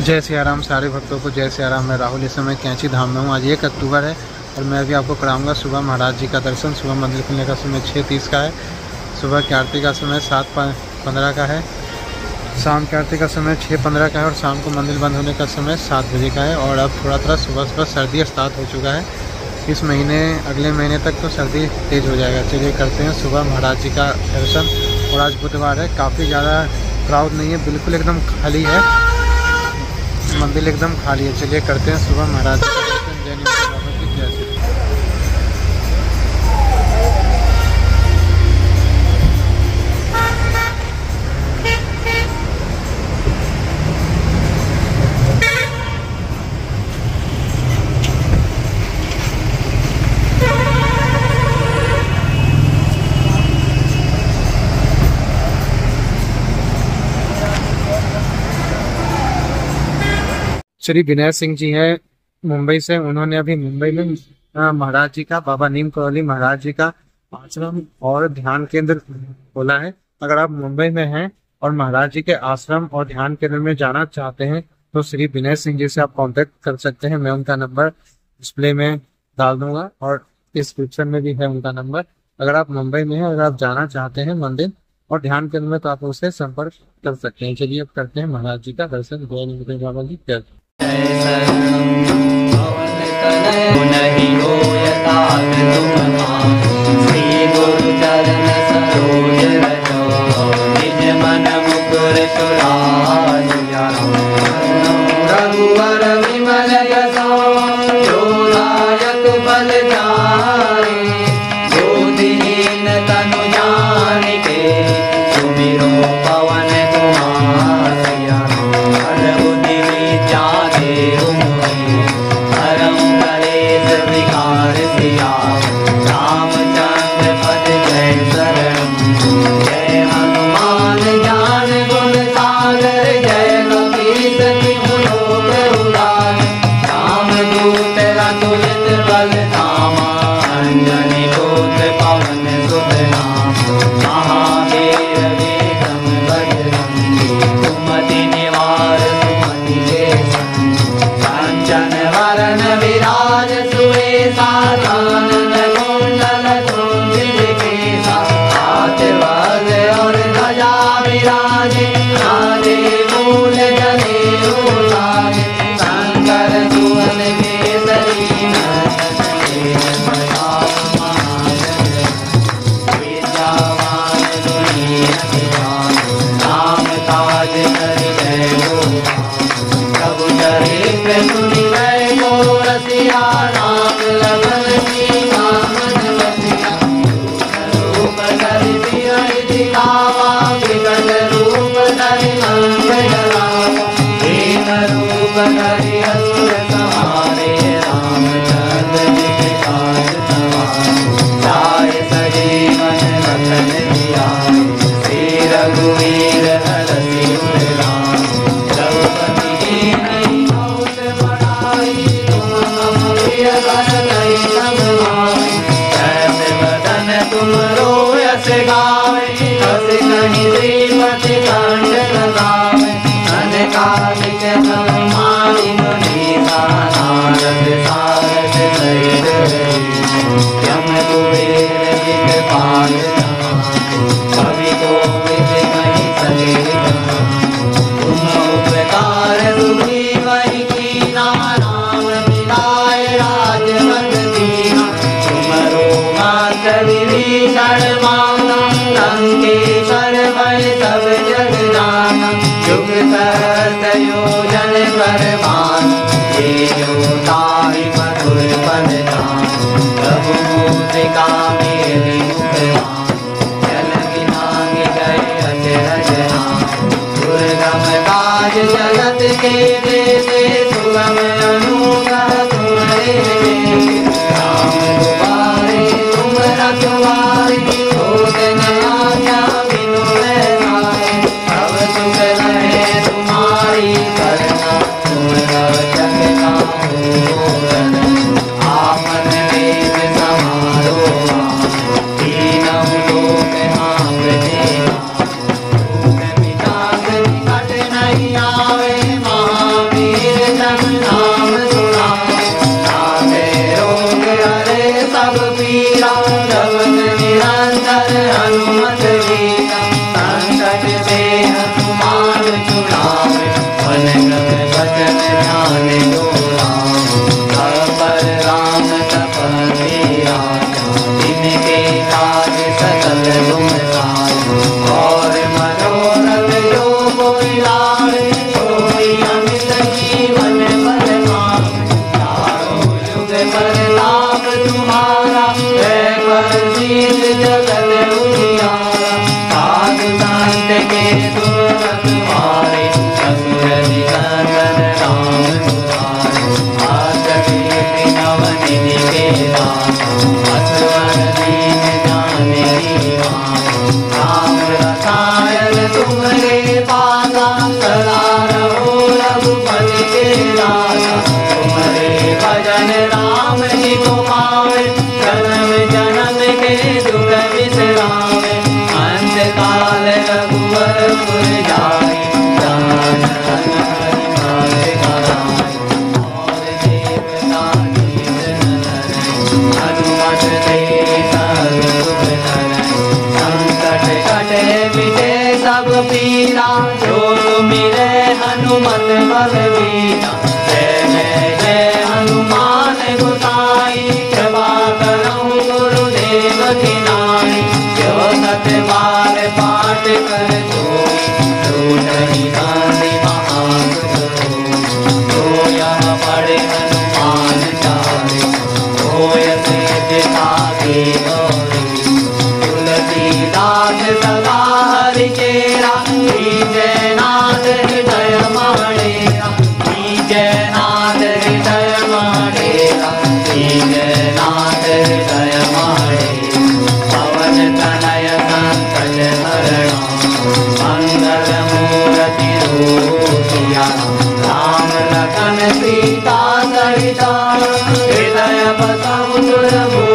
जय सिया राम। सारे भक्तों को जय सिया राम। मैं राहुल इस समय कैंची धाम में हूँ। आज 1 अक्टूबर है और मैं अभी आपको कराऊंगा सुबह महाराज जी का दर्शन। सुबह मंदिर खुलने का समय 6:30 का है। सुबह की आरती का समय 7:15 का है। शाम की आरती का समय 6:15 का है और शाम को मंदिर बंद होने का समय 7 बजे का है। और अब थोड़ा सुबह सर्दी स्टार्ट हो चुका है। इस महीने अगले महीने तक तो सर्दी तेज़ हो जाएगा। चलिए करते हैं सुबह महाराज जी का दर्शन। और आज बुधवार है, काफ़ी ज़्यादा क्राउड नहीं है, बिल्कुल एकदम खाली है, मंदिर एकदम खाली है। चलिए करते हैं सुबह महाराज जी का दर्शन। जय नीलकंठ बाबा की जय श्री। श्री विनय सिंह जी हैं मुंबई से। उन्होंने अभी मुंबई में महाराज जी का, बाबा नीम करौली महाराज जी का आश्रम और ध्यान केंद्र खोला है। अगर आप मुंबई में हैं और महाराज जी के आश्रम और ध्यान केंद्र में जाना चाहते हैं तो श्री विनय सिंह जी से आप कांटेक्ट कर सकते हैं। मैं उनका नंबर डिस्प्ले में डाल दूंगा और डिस्क्रिप्शन में भी है उनका नंबर। अगर आप मुंबई में हैं, अगर आप जाना चाहते हैं मंदिर और ध्यान केंद्र में, तो आप उससे संपर्क कर सकते हैं। चलिए अब करते हैं महाराज जी का दर्शन। जय नीलकंठ बाबा की जय। श्री गुरु चरण सरोज रजो, निज मन मुकुर सुराज। रघुवर विमल यशो, जो दायक बल जाए। जो दीन तनु जानिके, सुमिरो पवन कुमार। हर बुद्धि विद्या देहु मोहि, हरम कलेश विकार सिया। रामचंद्र पद जय शरण, जय हनुमान ज्ञान गुण सागर। जय कपीस तिहु लोक उजागर, रामदूत अतुलित बल धामा। अंजनी पुत्र पवन सुत नामा। महावीर विक्रम बजरंगी, सुमति निवार सुमति के संगी। कंचन वरण विराज सुवेशा, कानन कुंडल कुंचित केसा। हाथ वज्र और ध्वजा विराजे, नारे मूल जनेऊ साजे। शंकर सुवन केसरी नंदन, विद्यावान गुणी अति जान। राम काज करि जय प्रभु चरित्र सुनि वैभव रसिया। राम लखन सीता मन बसिया, रूप धरि सियहि दिखावा। विकट रूप धरि लंक जरावा, दीन रूप धरि असुर संहारे। रामचंद्र जी के काज सवारे, लाए सजीवन लखन जियाए। श्री रघुवीर हरषि उर लाए, द्रौपदी की नई बहुत बड़ाई। तुम मम प्रिय भरतहि सब भाई, जैसे बदन तुम रोयस गावे। हस कहि श्रीपति कंठ लगावे, अनकालिक समाधि मुनीसा। नारद सारथ सहित यम कुबेर दिखपाल जहां। कवि कोविद कहि सके तुम उपकार सुखी वही कीना। राम मिलाए राजपद दीना, तुमरो मात्र विभीषण माना। लंकेश्वर भय सब जग जाना, युग सहस्र योजन पर भान। ये जो ताहि मधुर पद जान, प्रभु मुद्रिका मेरि मुख मान। जल बिनागे गए अचरज नाम, दुर्गम काज जगत के देते। सुगम अनुग्रह तुम्हारे देते, राम दुआरे तुम रखवारे। होत न आज्ञा बिनु पैसारे, अब सुख रहे तुम्हारी करना। तुम रक्षक काहू रन, आपन वेद समारो। तीनों लोक हाँकते, भूख पिता निकट नहीं आवे। महावीर बलबीरा। जय जय जय हनुमान गोसाई, कृपा करहु गुरुदेव की नाई। जो सत बार पाठ कर सोई, टूटहि गांधी महासुख होई। जो यह पढ़े हनुमान चालीसा, होय सिद्धि साखी गौरी। तुलसीदास सदा हरि चेरा, कीजय नाथ हृदय माडेरा। कीजय नाथ हृदय माडेरा, कीजय नाथ हृदय माडेरा। पवन तनय संकट हरणा, मंगल मूर्ति रूपिया। राम लखन सीता सहिता, हृदय बसहु सुरभूषिया।